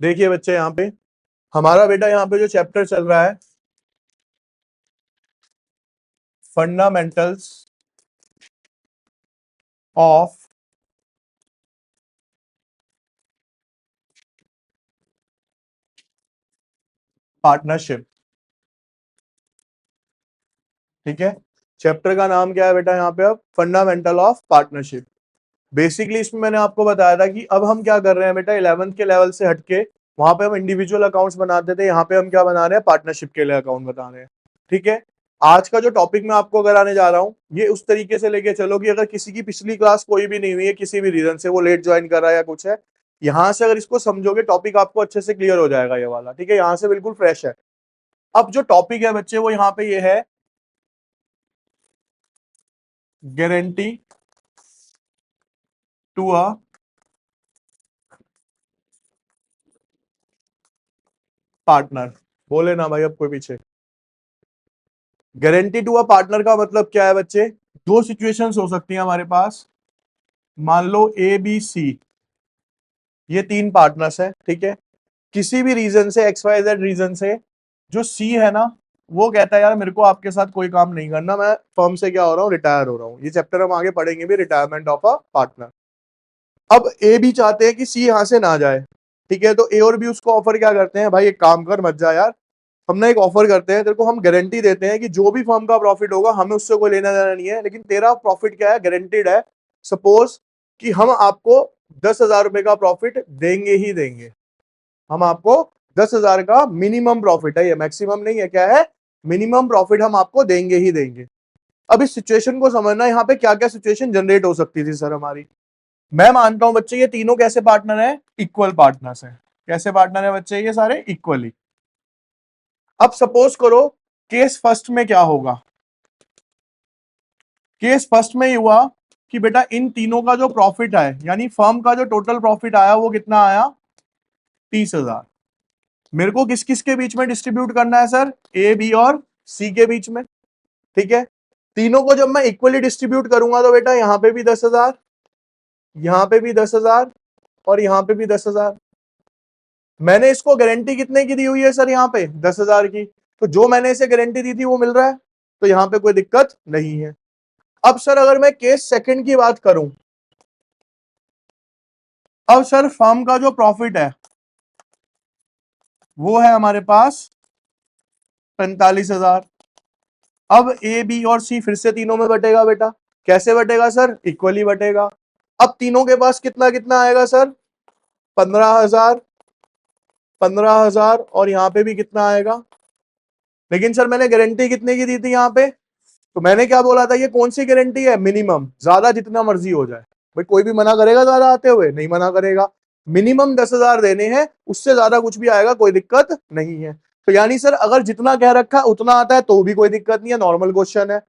देखिए बच्चे यहाँ पे हमारा बेटा यहाँ पे जो चैप्टर चल रहा है फंडामेंटल्स ऑफ पार्टनरशिप। ठीक है, चैप्टर का नाम क्या है बेटा यहाँ पे? अब फंडामेंटल ऑफ पार्टनरशिप। बेसिकली इसमें मैंने आपको बताया था कि अब हम क्या कर रहे हैं बेटा, 11th के लेवल से हटके वहां पे हम इंडिविजुअल अकाउंट्स बनाते थे, यहाँ पे हम क्या बना रहे हैं? पार्टनरशिप के लिए अकाउंट बना रहे हैं। ठीक है, आज का जो टॉपिक मैं आपको कराने जा रहा हूँ ये उस तरीके से लेके चलो कि अगर किसी की पिछली क्लास कोई भी नहीं हुई है, किसी भी रीजन से वो लेट ज्वाइन कर रहा है या कुछ है, यहाँ से अगर इसको समझोगे टॉपिक आपको अच्छे से क्लियर हो जाएगा ये वाला। ठीक है, यहाँ से बिल्कुल फ्रेश है। अब जो टॉपिक है बच्चे वो यहाँ पे ये है गारंटी टू अ पार्टनर। बोले ना भाई अब कोई पीछे। गारंटी टू अ पार्टनर का मतलब क्या है बच्चे? दो सिचुएशंस हो सकती हैं हमारे पास। मान लो ए बी सी, ये तीन पार्टनर्स हैं। ठीक है, किसी भी रीजन से, एक्स वाई जेड रीजन से, जो सी है ना वो कहता है यार मेरे को आपके साथ कोई काम नहीं करना, मैं फर्म से क्या हो रहा हूँ? रिटायर हो रहा हूँ। ये चैप्टर हम आगे पढ़ेंगे भी, रिटायरमेंट ऑफ अ पार्टनर। अब ए भी चाहते हैं कि सी यहां से ना जाए। ठीक है, तो ए और बी उसको ऑफर क्या करते हैं? भाई एक काम कर, मत जा यार, हम ना एक ऑफर करते हैं तेरे को, हम गारंटी देते हैं कि जो भी फर्म का प्रॉफिट होगा हमें उससे कोई लेना देना नहीं है, लेकिन तेरा प्रॉफिट क्या है? गारंटीड है। सपोज कि हम आपको 10,000 रुपए का प्रॉफिट देंगे ही देंगे। हम आपको 10,000 का मिनिमम प्रॉफिट है, ये मैक्सिमम नहीं है, क्या है? मिनिमम प्रॉफिट हम आपको देंगे ही देंगे। अब इस सिचुएशन को समझना, यहाँ पे क्या क्या सिचुएशन जनरेट हो सकती थी सर हमारी। मैं मानता हूं बच्चे ये तीनों कैसे पार्टनर है? इक्वल पार्टनर्स हैं। कैसे पार्टनर है बच्चे? ये सारे इक्वली। अब सपोज करो केस फर्स्ट में क्या होगा? केस फर्स्ट में हुआ कि बेटा इन तीनों का जो प्रॉफिट है, यानी फर्म का जो टोटल प्रॉफिट आया वो कितना आया? 30,000। मेरे को किस किस के बीच में डिस्ट्रीब्यूट करना है सर? ए बी और सी के बीच में। ठीक है, तीनों को जब मैं इक्वली डिस्ट्रीब्यूट करूंगा तो बेटा यहां पे भी 10,000, यहां पे भी 10,000 और यहां पे भी 10,000। मैंने इसको गारंटी कितने की दी हुई है सर? यहाँ पे 10,000 की। तो जो मैंने इसे गारंटी दी थी वो मिल रहा है, तो यहाँ पे कोई दिक्कत नहीं है। अब सर अगर मैं केस सेकंड की बात करूं, अब सर फर्म का जो प्रॉफिट है वो है हमारे पास 45,000। अब ए बी और सी फिर से तीनों में बटेगा बेटा। कैसे बटेगा सर? इक्वली बटेगा। अब तीनों के पास कितना कितना आएगा सर? 15,000, 15,000 और यहाँ पे भी कितना आएगा? लेकिन सर मैंने गारंटी कितने की दी थी यहाँ पे? तो मैंने क्या बोला था? ये कौन सी गारंटी है? मिनिमम। ज्यादा जितना मर्जी हो जाए, भाई कोई भी मना करेगा ज्यादा आते हुए? नहीं मना करेगा। मिनिमम 10,000 देने हैं, उससे ज्यादा कुछ भी आएगा कोई दिक्कत नहीं है। तो यानी सर अगर जितना कह रखा है उतना आता है तो भी कोई दिक्कत नहीं है, नॉर्मल क्वेश्चन है।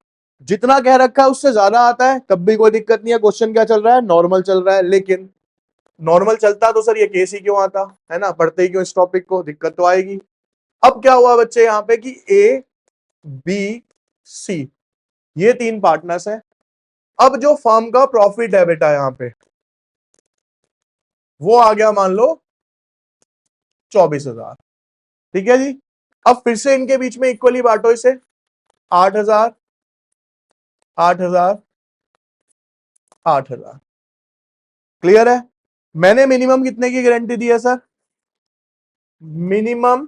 जितना कह रखा है उससे ज्यादा आता है तब भी कोई दिक्कत नहीं है, क्वेश्चन क्या चल रहा है? नॉर्मल चल रहा है। लेकिन नॉर्मल चलता तो सर ये केस ही क्यों आता है ना, पढ़ते ही क्यों इस टॉपिक को? दिक्कत तो आएगी। अब क्या हुआ बच्चे यहाँ पे कि ए बी सी ये तीन पार्टनर्स हैं। अब जो फर्म का प्रॉफिट है बेटा यहाँ पे वो आ गया मान लो 24,000। ठीक है जी, अब फिर से इनके बीच में इक्वली बांटो इसे। 8,000, 8,000, 8,000। क्लियर है? मैंने मिनिमम कितने की गारंटी दी है सर? Minimum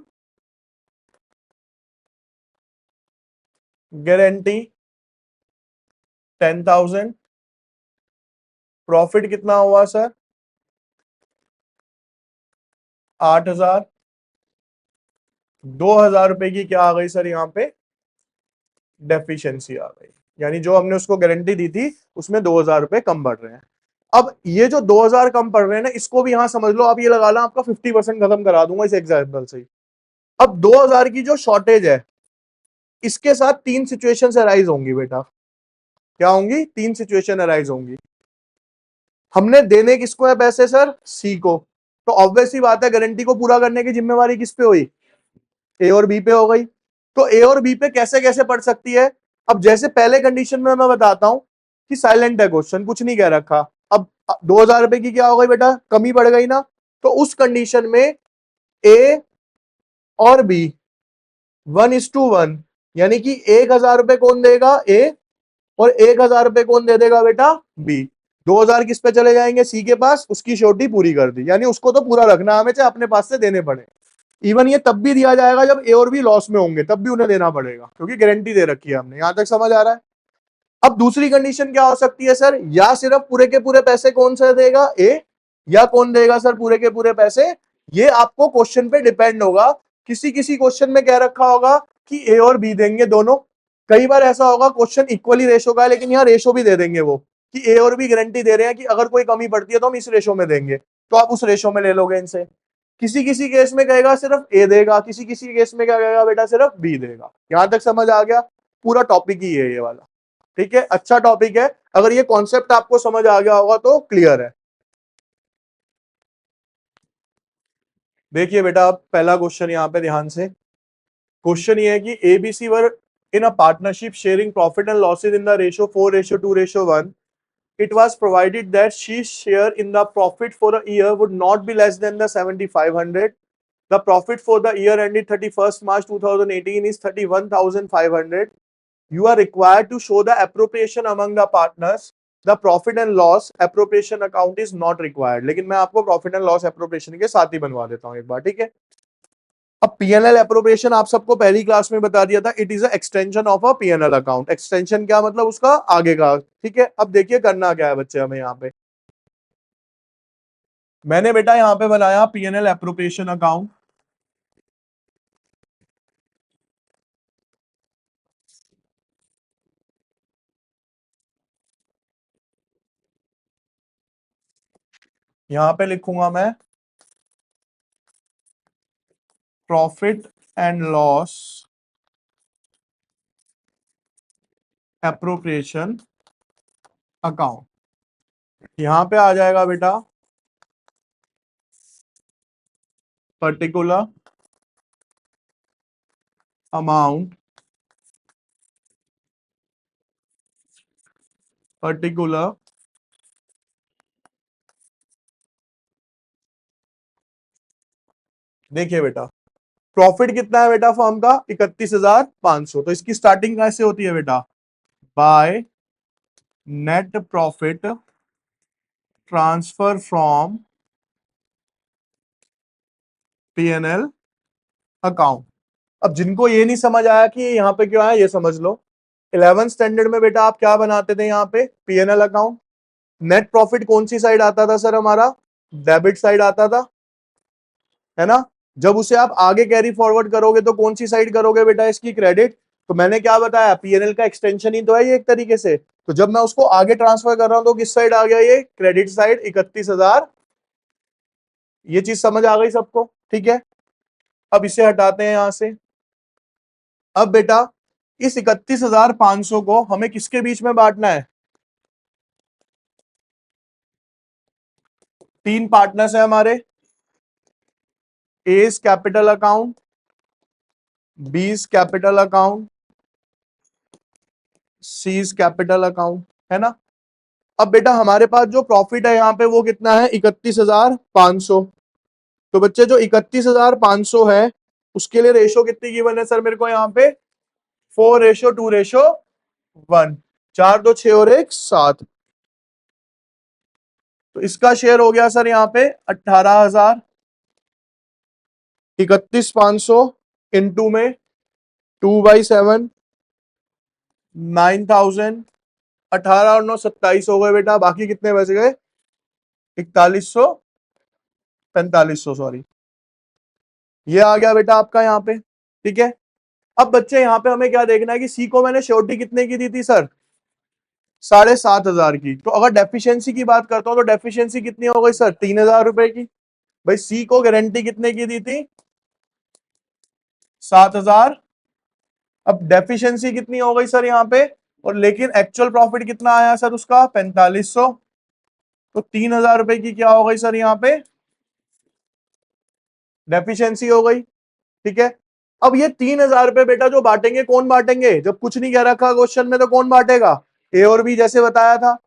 guarantee 10,000। प्रॉफिट कितना हुआ सर? 8,000। 2,000 रुपए की क्या आ गई सर यहाँ पे? डेफिशिएंसी आ गई, यानी जो हमने उसको गारंटी दी थी उसमें 2,000 रुपए कम बढ़ रहे हैं। अब ये जो 2,000 कम पड़ रहे हैं ना, इसको भी यहां समझ लो, आप ये लगा लो आपका 50% खत्म करा दूंगा इस एग्जाम्पल से ही। अब 2,000 की जो शॉर्टेज है इसके साथ तीन सिचुएशन अराइज होंगी बेटा। क्या होंगी? तीन सिचुएशन अराइज होंगी। हमने देने किसको है पैसे सर? सी को। तो ऑब्वियस सी बात है गारंटी को पूरा करने की जिम्मेवारी किस पे हुई? ए और बी पे हो गई। तो ए और बी पे कैसे कैसे पड़ सकती है? अब जैसे पहले कंडीशन में मैं बताता हूं कि साइलेंट है क्वेश्चन, कुछ नहीं कह रखा। अब 2,000 रुपए की क्या हो गई बेटा? कमी बढ़ गई ना। तो उस कंडीशन में ए और बी 1:1, यानी कि 1,000 रुपए कौन देगा? ए, और 1,000 रुपए कौन दे देगा बेटा? बी। 2,000 किस पे चले जाएंगे? सी के पास, उसकी श्योरिटी पूरी कर दी, यानी उसको तो पूरा रखना हमें, चाहे अपने पास से देने पड़े। इवन ये तब भी दिया जाएगा जब ए और बी लॉस में होंगे, तब भी उन्हें देना पड़ेगा, क्योंकि गारंटी दे रखी है हमने। यहां तक समझ आ रहा है? अब दूसरी कंडीशन क्या हो सकती है सर? या सिर्फ पूरे के पूरे पैसे कौन सा देगा? ए, या कौन देगा सर पूरे के पूरे पैसे? ये आपको क्वेश्चन पे डिपेंड होगा। किसी किसी क्वेश्चन में कह रखा होगा कि ए और बी देंगे दोनों। कई बार ऐसा होगा क्वेश्चन इक्वली रेशो का है, लेकिन यहाँ रेशो भी दे देंगे वो, कि ए और बी गारंटी दे रहे हैं कि अगर कोई कमी पड़ती है तो हम इस रेशो में देंगे, तो आप उस रेशो में ले लोगे इनसे। किसी किसी केस में कहेगा सिर्फ ए देगा, किसी किसी केस में क्या कहेगा बेटा? सिर्फ बी देगा। यहां तक समझ आ गया? पूरा टॉपिक ही है ये वाला, ठीक है? अच्छा टॉपिक है। अगर ये कॉन्सेप्ट आपको समझ आ गया होगा तो क्लियर है। देखिए बेटा, अब पहला क्वेश्चन यहाँ पे ध्यान से। क्वेश्चन ये है कि ABC were in a partnership sharing profit and losses in the ratio 4:2:1. It was provided that she's share in the profit for a year would not be less than the 7,500. The profit for the year ended 31st March 2018 is 31,500. You are required to show the appropriation among the partners. The profit and loss appropriation account is not required. लेकिन मैं आपको profit and loss appropriation के साथ ही बनवा देता हूं एक बार, ठीक है? अब पीएनएल एप्रोप्रिएशन आप सबको पहली क्लास में बता दिया था, it is a extension of a PNL account. Extension क्या मतलब? उसका आगे का, ठीक है? अब देखिए करना क्या है बच्चे हमें। यहाँ पे मैंने बेटा यहाँ पे बनाया पीएनएल एप्रोप्रिएशन अकाउंट। यहाँ पे लिखूंगा मैं profit and loss appropriation account. यहां पे आ जाएगा बेटा पर्टिकुलर अमाउंट, पर्टिकुलर देखिए बेटा, प्रॉफिट कितना है बेटा फर्म का? 31,500। तो इसकी स्टार्टिंग कैसे होती है बेटा? Bye net profit transfer from PNL account. अब जिनको ये नहीं समझ आया कि यहाँ पे क्यों आया, ये समझ लो। 11th स्टैंडर्ड में बेटा आप क्या बनाते थे? यहाँ पे पीएनएल अकाउंट। नेट प्रॉफिट कौन सी साइड आता था सर? हमारा डेबिट साइड आता था, है ना? जब उसे आप आगे कैरी फॉरवर्ड करोगे तो कौन सी साइड करोगे बेटा? इसकी क्रेडिट। तो मैंने क्या बताया, पीएनएल का एक्सटेंशन ही तो है ये एक तरीके से। तो जब मैं उसको आगे ट्रांसफर कर रहा हूं तो किस साइड आ गया? ये क्रेडिट साइड, 31,000। ये चीज समझ आ गई सबको? ठीक है, अब इसे हटाते हैं यहां से। अब बेटा इस 31,500 को हमें किसके बीच में बांटना है? तीन पार्टनर्स है हमारे, A's capital account, B's capital account, C's capital account, है ना? अब बेटा हमारे पास जो प्रॉफिट है यहाँ पे वो कितना है? 31,500। तो बच्चे जो 31,500 है उसके लिए रेशो कितनी गिवन है सर मेरे को? यहाँ पे 4:2:1। 4 2 6 और 1 7। तो इसका शेयर हो गया सर यहाँ पे 18,000। 31,500 इंटू में 2/7, 9,000। 18 और 9 27 हो गए बेटा, बाकी कितने बच गए? 4100, 4500 सॉरी। ये आ गया बेटा आपका यहाँ पे, ठीक है? अब बच्चे यहाँ पे हमें क्या देखना है कि सी को मैंने श्योरिटी कितने की दी थी सर? 7,500 की। तो अगर डेफिशिएंसी की बात करता हूं तो डेफिशिएंसी कितनी हो गई सर? 3,000 रुपए की। भाई सी को गारंटी कितने की दी थी? 7,000। अब डेफिशिएंसी कितनी हो गई सर यहाँ पे? और लेकिन एक्चुअल प्रॉफिट कितना आया सर उसका? 4,500। तो 3,000 रुपए की क्या हो गई सर यहाँ पे? डेफिशिएंसी हो गई, ठीक है? अब ये 3,000 रुपए बेटा जो बांटेंगे, कौन बांटेंगे? जब कुछ नहीं कह रखा क्वेश्चन में तो कौन बांटेगा? ए और बी, जैसे बताया था।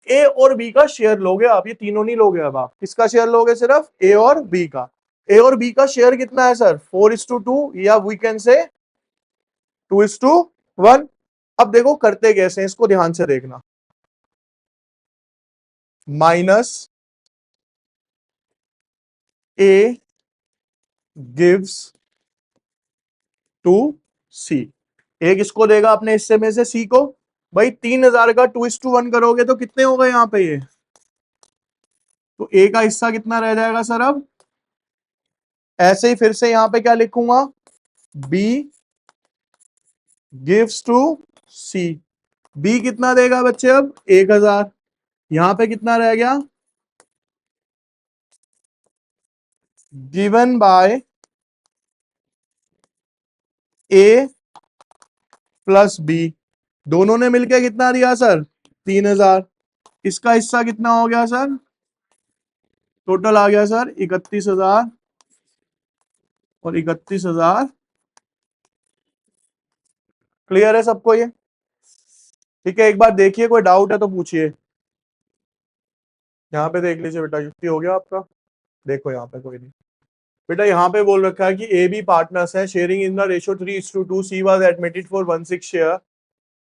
ए और बी का शेयर लोगे आप, ये तीनों नहीं लोगे। अब आप किसका शेयर लोगे? सिर्फ ए और बी का। ए और बी का शेयर कितना है सर? 4:2 या वी कैन से 2:1। अब देखो करते कैसे हैं, इसको ध्यान से देखना। माइनस ए गिव्स टू सी। ए किसको देगा अपने हिस्से में से? सी को। भाई 3000 का 2:1 करोगे तो कितने हो गए यहाँ पे? ये तो ए का हिस्सा कितना रह जाएगा सर? अब ऐसे ही फिर से यहां पे क्या लिखूंगा? B gives to C. B कितना देगा बच्चे? अब 1000। यहां पे कितना रह गया? Given by A plus B. दोनों ने मिलकर कितना दिया सर? 3000। इसका हिस्सा कितना हो गया सर? टोटल आ गया सर 31000 और 31000। क्लियर है सबको ये? ठीक है, एक बार देखिए, कोई डाउट है तो पूछिए। यहाँ पे देख लीजिए बेटा, युक्ति हो गया आपका? देखो यहाँ पे कोई नहीं बेटा, यहाँ पे बोल रखा है कि ए बी पार्टनर्स है sharing in the ratio 3:2। She was admitted for 16 share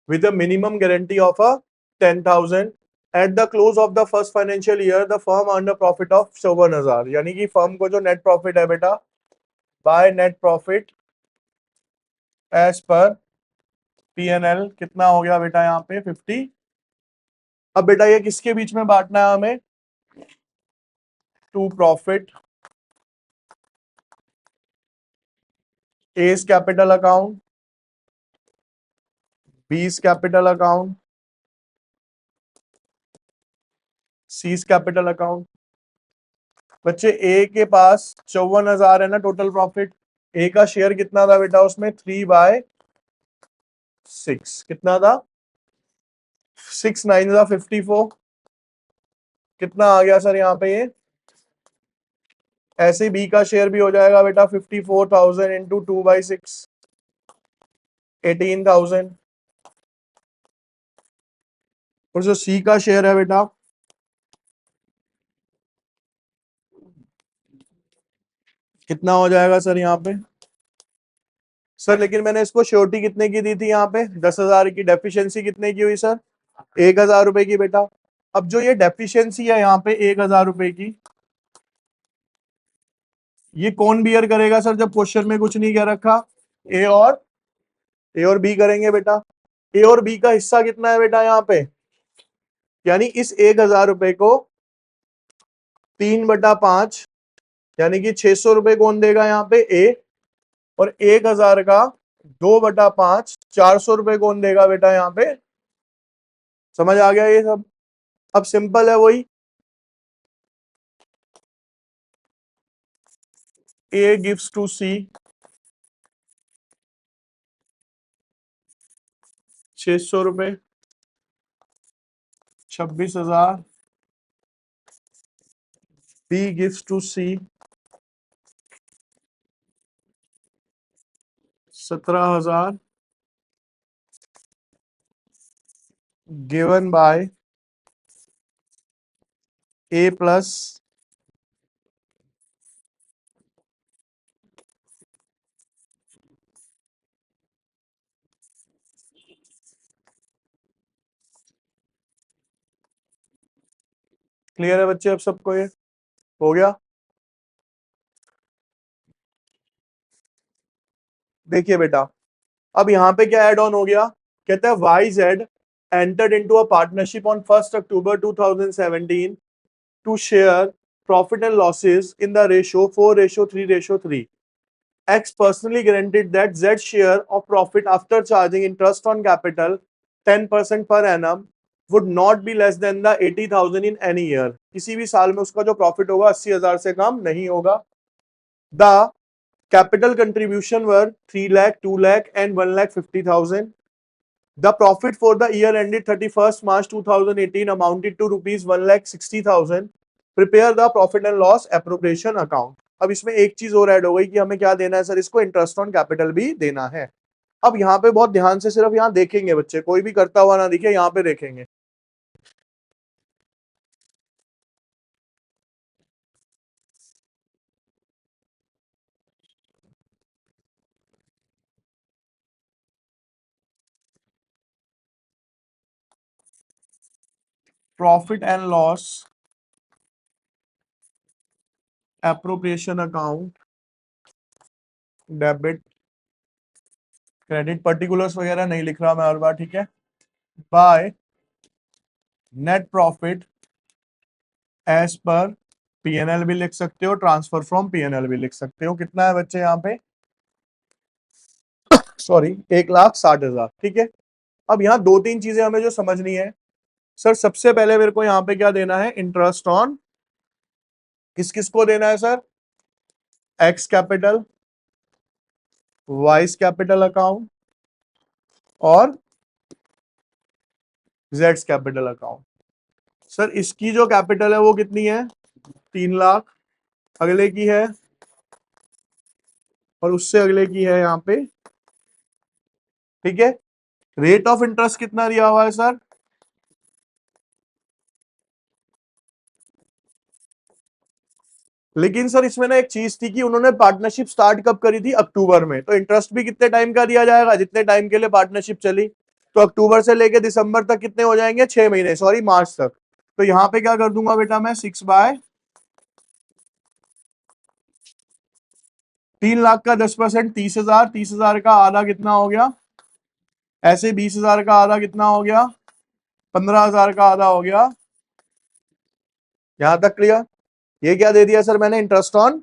with a minimum guarantee of a 10,000. At the close of the first financial year, the firm earned a profit of 54,000। यानी कि firm को जो net profit है बेटा, bye net profit as पर P&L कितना हो गया बेटा यहाँ पे? 50। अब बेटा ये किसके बीच में बांटना है हमें? To profit A's capital account, B's capital account, C's capital account. बच्चे ए के पास 54,000 है ना टोटल प्रॉफिट। ए का शेयर कितना था बेटा उसमें? 3/6। कितना था? 6 9 54। कितना आ गया सर यहाँ पे? ये ऐसे बी का शेयर भी हो जाएगा बेटा 54,000 इंटू 2/6, 18,000। और जो सी का शेयर है बेटा, कितना हो जाएगा सर यहाँ पे? सर लेकिन मैंने इसको श्योरिटी कितने की दी थी यहाँ पे? 10,000 की। डेफिशिएंसी कितने की हुई सर? 1,000 रुपए की बेटा। अब जो ये डेफिशिएंसी है यहाँ पे 1,000 रुपए की, ये कौन बियर करेगा सर जब क्वेश्चन में कुछ नहीं कह रखा? ए और बी करेंगे बेटा। ए और बी का हिस्सा कितना है बेटा यहाँ पे? यानी इस 1,000 रुपए को 3/5 यानी कि 600 रुपए कौन देगा यहाँ पे? ए। और 1,000 का 2/5 400 रुपए कौन देगा बेटा यहाँ पे? समझ आ गया ये सब? अब सिंपल है वही, ए गिव्स टू सी 600 रुपए, 26,000। B gives to C 17,000 given by A plus clear है बच्चे अब सबको? ये हो गया? देखिए बेटा, अब यहाँ पे क्या एड ऑन हो गया? कहता है YZ entered into a partnership on 1st October 2017 to share profit and losses in the ratio 4:3:3. X personally guaranteed that Z's share of profit after charging interest on capital 10% per annum would not be less than the 80,000 in any year. किसी भी साल में उसका जो profit होगा 80,000 से कम नहीं होगा। The capital contribution were 3 lakh, 2 lakh and 1,50,000. The profit for the year ended 31st March 2018 amounted to rupees 1,60,000. Prepare the profit and loss appropriation account. अब इसमें एक चीज और ऐड हो गई कि हमें क्या देना है सर? इसको इंटरेस्ट ऑन कैपिटल भी देना है। अब यहाँ पे बहुत ध्यान से सिर्फ यहाँ देखेंगे बच्चे, कोई भी करता हुआ ना दिखे, यहाँ पे देखेंगे। Profit and loss appropriation account, debit credit, particulars वगैरह नहीं लिख रहा मैं हर बार, ठीक है। By net profit as per PNL भी लिख सकते हो, ट्रांसफर फ्रॉम पीएनएल भी लिख सकते हो। कितना है बच्चे यहाँ पे, सॉरी 1,60,000, ठीक है। अब यहाँ दो तीन चीजें हमें जो समझनी है सर, सबसे पहले मेरे को यहाँ पे क्या देना है, इंटरेस्ट ऑन, किस किस को देना है sir, x capital, vice capital account और जेड्स कैपिटल अकाउंट। सर इसकी जो कैपिटल है वो कितनी है, 3,00,000, अगले की है और उससे अगले की है यहाँ पे, ठीक है। रेट ऑफ इंटरेस्ट कितना दिया हुआ है सर, लेकिन सर इसमें ना एक चीज थी कि उन्होंने पार्टनरशिप स्टार्ट कब करी थी, अक्टूबर में, तो इंटरेस्ट भी कितने टाइम का दिया जाएगा, जितने टाइम के लिए पार्टनरशिप चली। तो अक्टूबर से लेके दिसंबर तक कितने हो जाएंगे, 6 महीने, सॉरी मार्च तक। तो यहाँ पे क्या कर दूंगा बेटा मैं, 6/3,00,000 का 10%, 30,000, 30,000 का आधा कितना हो गया, ऐसे 20,000 का आधा कितना हो गया, 15,000 का आधा हो गया। यहां तक क्लियर। ये क्या दे दिया सर मैंने, इंटरेस्ट ऑन।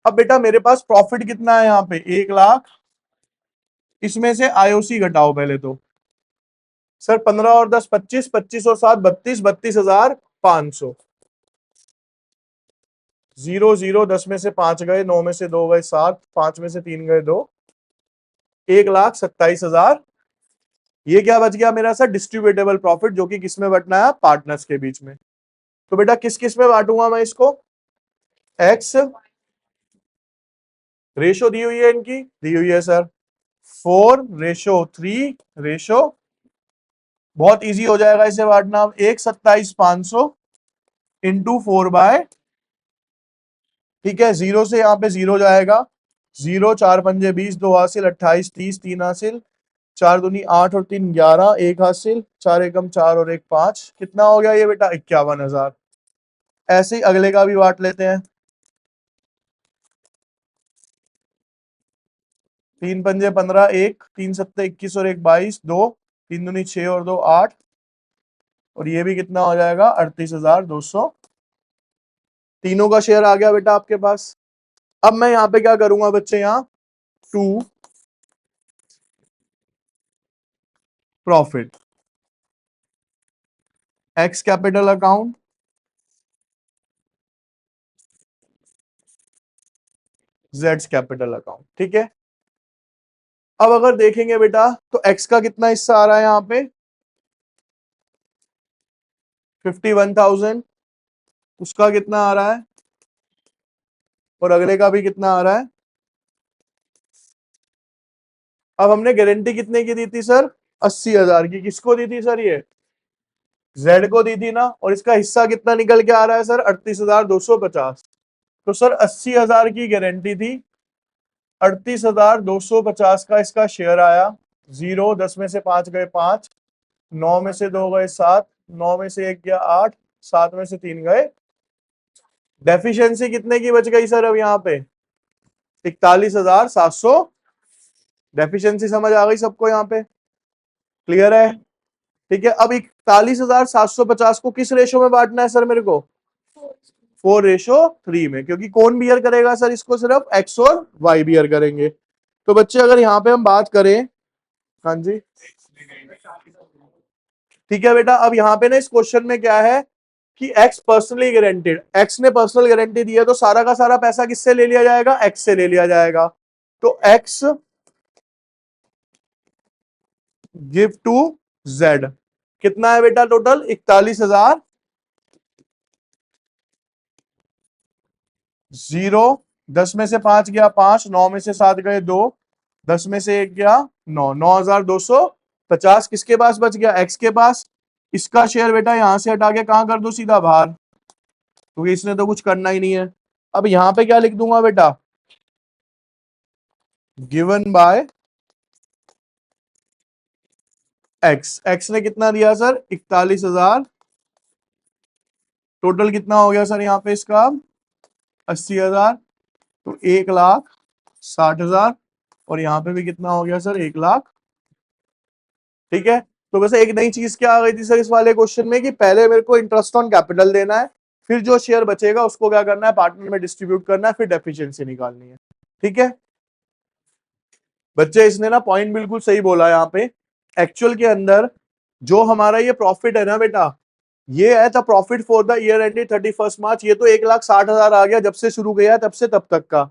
अब बेटा मेरे पास प्रॉफिट कितना है यहाँ पे, 1,00,000, इसमें से आईओसी घटाओ पहले तो। सर 15 और 10 25, 25 और 7 32, 32,500। 0 0, 10 में से 5 गए, 9 में से 2 गए 7, 5 में से 3 गए 2, 1,27,000। ये क्या बच गया मेरा सर, डिस्ट्रीब्यूटेबल प्रॉफिट, जो कि किस में बंटना है, पार्टनर्स के बीच में। तो बेटा किस किस में बांटूंगा मैं इसको, एक्स, रेशो दी हुई है इनकी, दी हुई है सर, 4:3 रेशो, बहुत इजी हो जाएगा इसे बांटना। 1,27,500 इंटू 4/, ठीक है। 0 से यहाँ पे 0 जाएगा, 0, 4 पंजे 20, 2 हासिल, 28, 30, 3 हासिल, 4 दूनी 8 और 3 11, 1 हासिल, 4 एकम 4 और 1 5, कितना हो गया ये बेटा, 51,000। ऐसे ही अगले का भी बांट लेते हैं, 3 पंजे 15, 1, 3 सत्ते 21 और 1 22, 2, 3 दूनी 6 और 2 8, और ये भी कितना हो जाएगा, 38,200। तीनों का शेयर आ गया बेटा आपके पास। अब मैं यहाँ पे क्या करूंगा बच्चे, यहाँ to profit X capital account, जेड्स कैपिटल अकाउंट, ठीक है। अब अगर देखेंगे बेटा तो एक्स का कितना हिस्सा आ रहा है यहाँ पे, 51,000, उसका कितना आ रहा है और अगले का भी कितना आ रहा है। अब हमने गारंटी कितने की दी थी सर, 80,000 की, किसको दी थी सर, ये जेड को दी थी ना, और इसका हिस्सा कितना निकल के आ रहा है सर, 38,250। तो सर 80,000 की गारंटी थी, 38,250 का इसका शेयर आया। 0, 10 में से 5 गए 5, 9 में से 2 गए 7, 9 में से 1 गया 8, 7 में से 3 गए। डेफिशिएंसी कितने की बच गई सर अब यहाँ पे, 41,700। डेफिशिएंसी समझ आ गई सबको यहाँ पे, क्लियर है, ठीक है। अब 41,750 को किस रेशो में बांटना है सर मेरे को, 4:3 में, क्योंकि कौन बियर करेगा सर इसको, सिर्फ एक्स और वाई बियर करेंगे। तो बच्चे अगर यहाँ पे हम बात करें, हाँ जी ठीक है बेटा। अब यहाँ पे ना इस क्वेश्चन में क्या है कि एक्स पर्सनली गारंटेड, एक्स ने पर्सनल गारंटी दी है, तो सारा का सारा पैसा किससे ले लिया जाएगा, एक्स से ले लिया जाएगा। तो एक्स गिव टू जेड, कितना है बेटा टोटल, 41,000। 0, 10 में से 5 गया 5, 9 में से 7 गए 2, 10 में से 1 गया 9, 9,250 किसके पास बच गया, एक्स के पास। इसका शेयर बेटा यहां से हटा के कहां कर दो, सीधा बाहर, क्योंकि इसने तो कुछ करना ही नहीं है। अब यहां पे क्या लिख दूंगा बेटा, गिवन बाय एक्स। एक्स ने कितना दिया सर, 41,000, टोटल कितना हो गया सर यहाँ पे इसका 80,000, तो 1,60,000, और यहाँ पे भी कितना हो गया सर 1,00,000। ठीक है, तो वैसे एक नई चीज क्या आ गई थी सर इस वाले क्वेश्चन में कि पहले मेरे को इंटरेस्ट ऑन कैपिटल देना है, फिर जो शेयर बचेगा उसको क्या करना है, पार्टनर में डिस्ट्रीब्यूट करना है, फिर डेफिशिएंसी निकालनी है। ठीक है बच्चे, इसने ना पॉइंट बिल्कुल सही बोला यहाँ पे। एक्चुअल के अंदर जो हमारा ये प्रॉफिट है ना बेटा, ये है था profit for the year ended 31 मार्च, ये तो 1,60,000 आ गया जब से शुरू गया तब से तब तक का।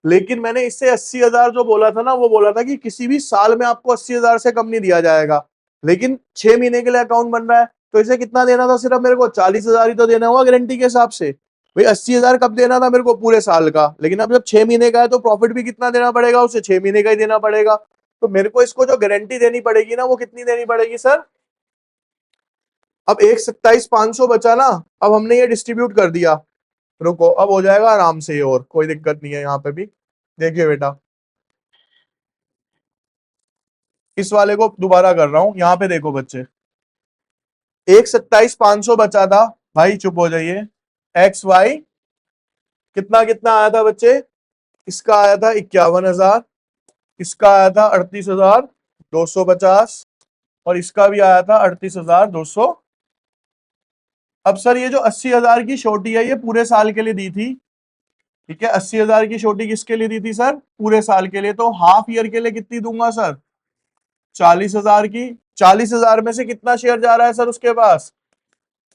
लेकिन मैंने इससे 80,000 जो बोला था ना, वो बोला था कि किसी भी साल में आपको 80,000 से कम नहीं दिया जाएगा, लेकिन 6 महीने के लिए अकाउंट बन रहा है, तो इसे कितना देना था, सिर्फ मेरे को 40,000 ही तो देना होगा गारंटी के हिसाब से। भाई 80,000 कब देना था मेरे को, पूरे साल का, लेकिन अब जब 6 महीने का है तो प्रॉफिट भी कितना देना पड़ेगा उसे, 6 महीने का ही देना पड़ेगा। तो मेरे को इसको जो गारंटी देनी पड़ेगी ना, वो कितनी देनी पड़ेगी सर, अब 1,27,500 बचा ना, अब हमने ये डिस्ट्रीब्यूट कर दिया, रुको अब हो जाएगा आराम से, और कोई दिक्कत नहीं है यहाँ पे भी। देखिए बेटा, इस वाले को दोबारा कर रहा हूं, यहाँ पे देखो बच्चे, 1,27,500 बचा था, भाई चुप हो जाइए, एक्स वाई कितना कितना आया था बच्चे, इसका आया था 51,000, इसका आया था 38,250, और इसका भी आया था 38,200। अब सर ये जो 80,000 की छोटी है, ये पूरे साल के लिए दी थी। ठीक है, 80,000 की छोटी किसके लिए दी थी सर, पूरे साल के लिए, तो हाफ ईयर के लिए कितनी दूंगा सर, 40,000 की। 40,000 में से कितना शेयर जा रहा है सर उसके पास,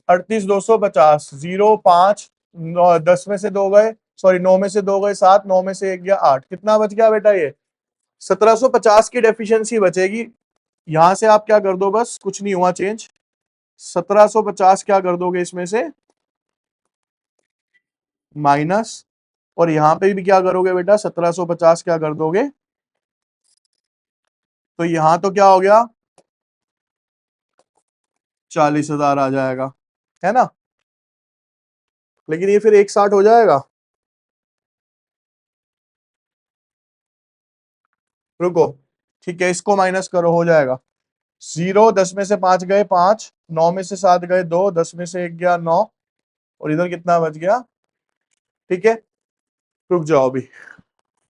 38,250, 0, 5, 10 में से 2 गए, सॉरी 9 में से 2 गए 7, 9 में से 1 गया 8, कितना बच गया बेटा, ये 1750 की डेफिशिएंसी बचेगी। यहां से आप क्या कर दो, बस कुछ नहीं हुआ चेंज, 1750 क्या कर दोगे इसमें से माइनस, और यहां पे भी क्या करोगे बेटा, 1750 क्या कर दोगे, तो यहां तो क्या हो गया 40,000 आ जाएगा, है ना, लेकिन ये फिर 1,60 हो जाएगा, रुको, ठीक है इसको माइनस करो, हो जाएगा 0, 10 में से 5 गए 5, 9 में से 7 गए 2, 10 में से 1 गया 9, और इधर कितना बच गया। ठीक है, रुक जाओ अभी।